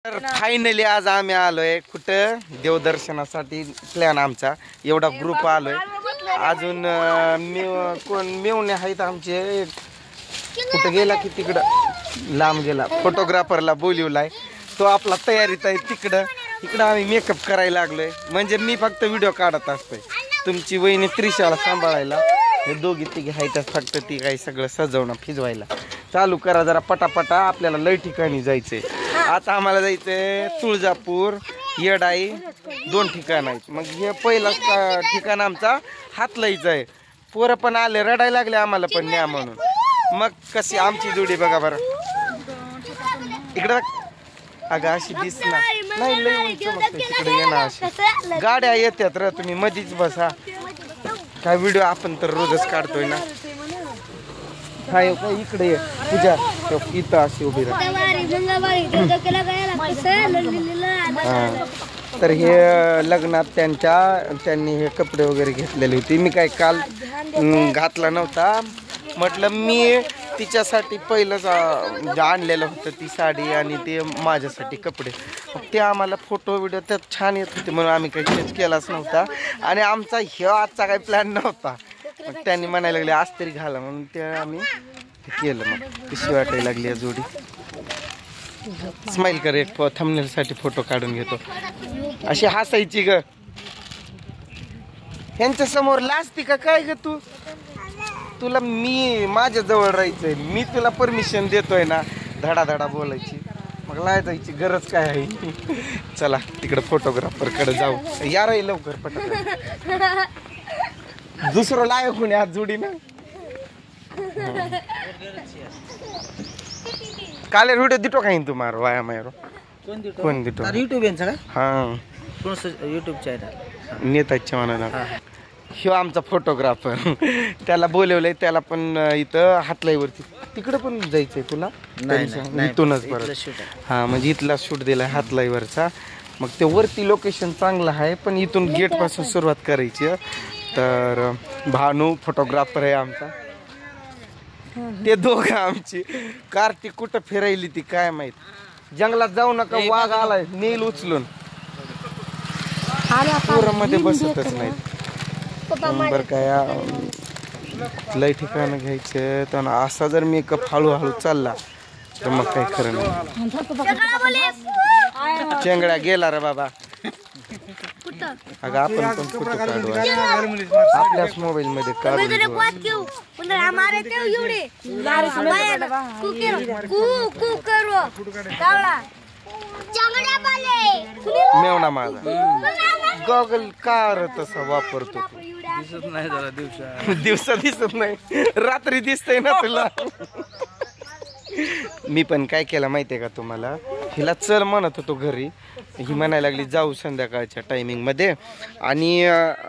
तर फायनली आज आम्ही आलोय कुठं देवदर्शनासाठी. प्लॅन आमचा एवढा ग्रुप आलोय. अजून कोण मेवणे आहेत आमचे. कुठं गेला की तिकडं लांब गेला. फोटोग्राफरला बोलवलाय तो आपला तयारीत आहे तिकडं. इकडं आम्ही मेकअप करायला लागलोय. म्हणजे मी फक्त व्हिडिओ काढत असतोय. तुमची वहिनी त्रिशाला सांभाळायला हे दोघी तिघी आहेत फक्त. ती काही सगळं सजवणं फिजवायला चालू करा जरा पटापटा. आपल्याला लय ठिकाणी जायचंय. आता आम्हाला जायचंय तुळजापूर येडाई 2 ठिकाण आहेत. मग हे पहिलं ठिकाण आमचा हातलाईचं आहे. पोरं पण आले रडायला लागले आम्हाला पण न्या म्हणून. मग कशी आमची जोडी बघा बरं. इकडं अगं अशी दिसणार नाही लय उंच मग तिकडे येणार. अशी गाड्या येतात र तुम्ही मधीच बसा. काय व्हिडिओ आपण तर रोजच काढतोय ना. हा इकडे ये तुझ्या इथं अशी उभी राहा. तर हे लग्नात त्यांनी हे कपडे वगैरे घेतलेले होते. मी काय काल घातला नव्हता. म्हटलं मी तिच्यासाठी पहिलंच आणलेलं होतं ती साडी आणि ते माझ्यासाठी कपडे. ते आम्हाला फोटो व्हिडिओ त्यात छान येत होते म्हणून आम्ही काही चेंज केलाच नव्हता. आणि आमचा आजचा काही प्लॅन नव्हता. मग त्यांनी म्हणायला लागले आज तरी घाला म्हणून ते आम्ही केलं. मग कशी वाटायला लागली या जोडी. स्माइल कर एक थंबनेलसाठी फोटो काढून घेतो. अशी हसायची ग. ह्यांच्या समोर लाजती का काय ग तू. तुला मी माझ्या जवळ राहायचंय. मी तुला परमिशन देतोय ना धडाधडा बोलायची. मग लाजायची गरज काय आहे. चला तिकडे फोटोग्राफर कडे जाऊ. यार लवकर पटकन. दुसरं लायक कोणी आज जोडी ना. काले व्हिडिओ दिटो काही तुम्हाला वाया मारो कोण दिटो यूट्यूब हा यूट्यूब चॅनल नेताच्या मनाला. ह्यो आमचा फोटोग्राफर. त्याला बोलवलंय. त्याला पण इथं हातलाईवरती तिकडं पण जायचंय तुला. इथूनच परत हा म्हणजे इथला शूट दिलाय हातलाईवरचा. मग ते वरती लोकेशन चांगलं आहे पण इथून गेट पासून सुरुवात करायची. तर भानू फोटोग्राफर आहे आमचा. ते दोघं आमची. कार्तिक कुठं फिरायली ती काय माहित. जंगलात जाऊ नका वाघ आलाय नेल उचलून. मध्ये बसतच नाही. बरं काय लय ठिकाण घ्यायचं. तर असा जर मेकअप हळूहळू चालला तर मग काय खरं नाही. चेंगड्या गेला रे बाबा. अगं आपण पण फोटो काढू आपल्याच मोबाईल मध्ये काढू. मेवणा माझा गॉगल कार तसा वापरतो. दिसत नाही जरा दिवसा दिसत नाही रात्री दिसतंय ना तुला. मी पण काय केलं माहितीये का तुम्हाला. हिला चल म्हणत होतो घरी. ही म्हणायला लागली जाऊ संध्याकाळच्या टायमिंग मध्ये. आणि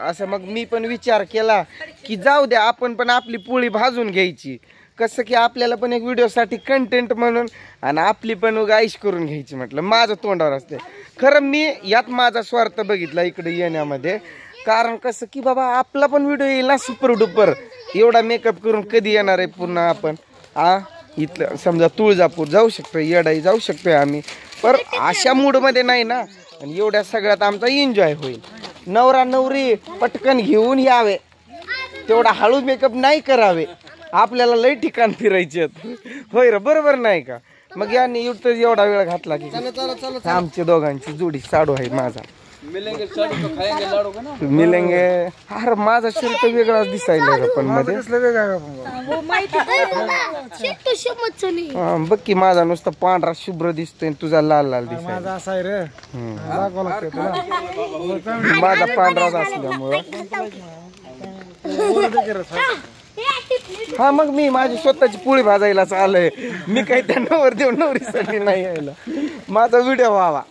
असं मग मी पण विचार केला की जाऊ द्या आपण पण आपली पोळी भाजून घ्यायची. कसं की आपल्याला पण एक व्हिडिओसाठी कंटेंट म्हणून आणि आपली पण आईश करून घ्यायची. म्हटलं माझं तोंडावर असते. खरं मी यात माझा स्वार्थ बघितला इकडे येण्यामध्ये. कारण कसं की बाबा आपला पण व्हिडिओ येईल ना सुपर डुपर. एवढा मेकअप करून कधी येणार आहे पुन्हा आपण. इथलं समजा तुळजापूर जाऊ शकतोय येडाई जाऊ शकतोय आम्ही. पर अशा मूडमध्ये नाही ना. आणि एवढ्या सगळ्यात आमचा एन्जॉय होईल. नवरा नवरी पटकन घेऊन यावे. तेवढा हळू मेकअप नाही करावे. आपल्याला लय ठिकाण फिरायचे होय र बरोबर नाही का. मग यांनी एवढा वेळ घातला की आमच्या दोघांची जोडी साडू आहे माझा. मिलेंगे अरे माझा शर्ट वेगळाच दिसायला पण मध्ये बघ की माझा नुसता पांढरा शुभ्र दिसतोय. तुझा लाल लाल दिसायला. माझा पांढराच असल्यामुळं. हा मग मी माझी स्वतःची पोळी भाजायला चालय. मी काही त्या नवर देऊ नवरीसाठी नाही यायला. माझा व्हिडिओ व्हावा.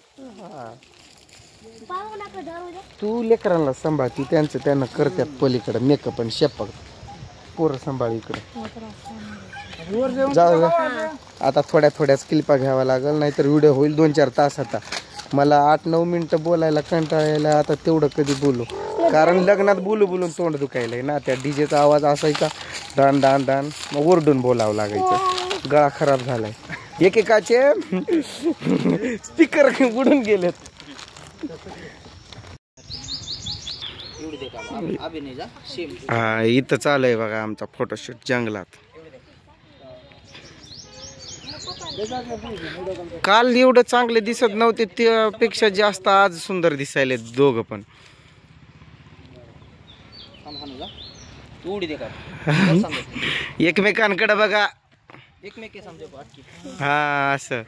तू लेकरांना सांभाळती. त्यांना करतात पलीकडे मेकअप आणि शेपक. पोरं सांभाळ इकडे. जाऊ आता थोड्याच क्लिपा घ्यावा लागेल. नाहीतर व्हिडिओ होईल 2-4 तास. आता मला 8-9 मिनिटं बोलायला कंटाळायला. आता तेवढं कधी बोलू. कारण लग्नात बोलून तोंड दुखायलंय ना. त्या डीजेचा आवाज असायचा दान दान दान. मग ओरडून बोलावं लागायचं. गळा खराब झालाय. एकेकाचे स्पीकर उडून गेलेत. हा इथं चालू आहे बघा आमचा फोटोशूट जंगलात. काल एवढं चांगले दिसत नव्हते त्यापेक्षा जास्त आज सुंदर दिसायले दोघं पण. एकमेकांकडे बघा. हा असं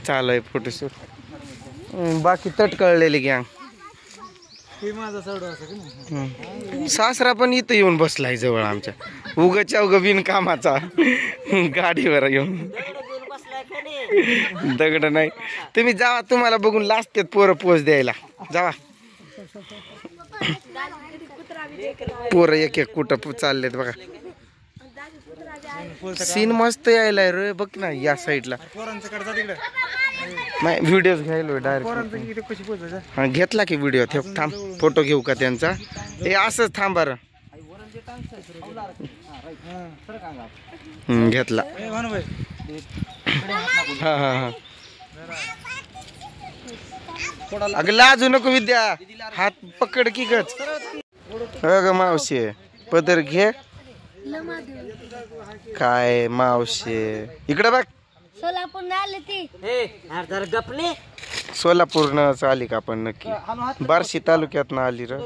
चालू आहे फोटोशूट. बाकी तटकळलेली गँग. सासरा पण इथं येऊन बसलाय जवळ आमच्या. उगच्या उग बिनकामाचा गाडीवर येऊन. दगड नाही. तुम्ही जावा, तुम्हाला बघून लाजतात पोरं पोच द्यायला. जावा. पोरं एक एक कुठं चाललेत बघा. सीन मस्त यायलाय रे. बघ ना या साईडला. नाही व्हिडिओ घ्यायलो डायरेक्ट. हा घेतला की व्हिडिओ. थांब फोटो घेऊ का त्यांचा. हे असंच थांब बरं. घेतला. हा हा हा. अगं लाजू नको विद्या. हात पकड की गच. अग मावशी पदर घे. काय मावशी इकडे बघ. सोलापूरनं आली का आपण नक्की. बार्शी तालुक्यात आली र.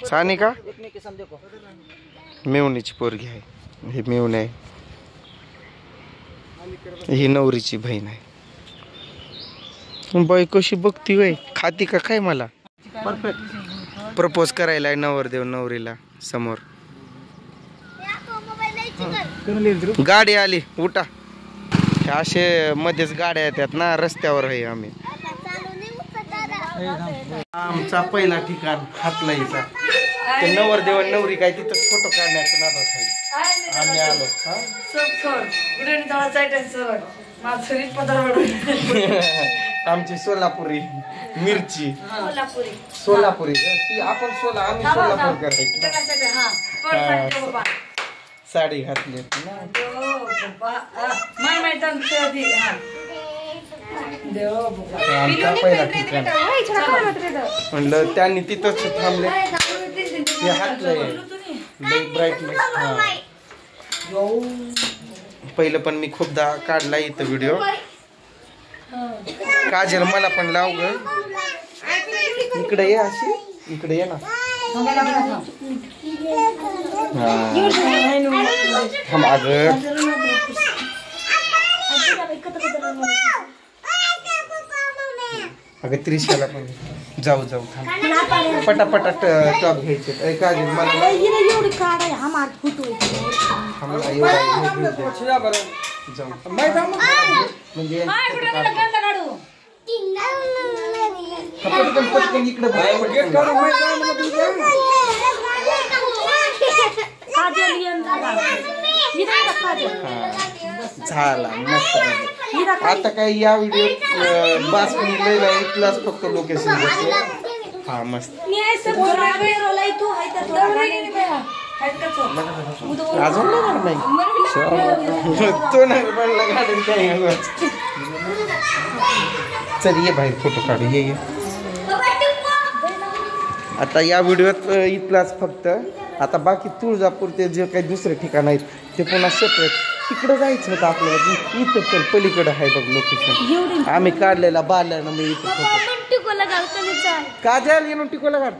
सानी का मेवणीची पोरगी आहे. हे मेवणी आहे. ही नवरीची बहीण आहे. बाई कशी बघती वय. खाती का काय मला. प्रपोज करायला आहे नवरदेव नवरीला समोर. गाडी आली उठा. असे मध्येच गाड्या येतात ना रस्त्यावर आहे आम्ही. आमचा पहिला ठिकाण हातलाईचा. ते नवरदेव नवरी काय तिथं फोटो काढण्याचं नादात आहे. आम्ही आलो. आमची सोलापुरी मिरची. सोलापुरी ती आपण आम्ही सोलापूर करायची. साडी घातली आमचा पहिला ठिकाण म्हणलं. त्यांनी तिथंच थांबले. ते हातलंय ब्राईटनेस. पहिलं पण मी खूपदा काढला इथं व्हिडिओ. काजल मला पण लाव ग. इकडे ये अशी. इकडे ये ना. थांब अगं. अगं त्रिशाला पण जाऊ थांब. पटापटा टॉप घ्यायचे. काजल मला जाऊ म्हणजे पटकन इकडे झाला मस्त. आता काय या व्हिडिओ बास प्लस फक्त लोकेशन. हा मस्त. अजून नाही तो नाही पडला गाडी काय. चल ये बाहेर फोटो काढू. ये आता या व्हिडिओत इथलाच फक्त. आता बाकी तुळजापूरचे जे काही दुसरे ठिकाण आहेत ते पुन्हा सेपरेट. तिकडं जायचं होतं आपल्याला. इथं चल पलीकडं आहे बघ लोकेशन. आम्ही काढलेला बाल्यानं मी इथं फोटो. काजल येऊन टिकोला काढ.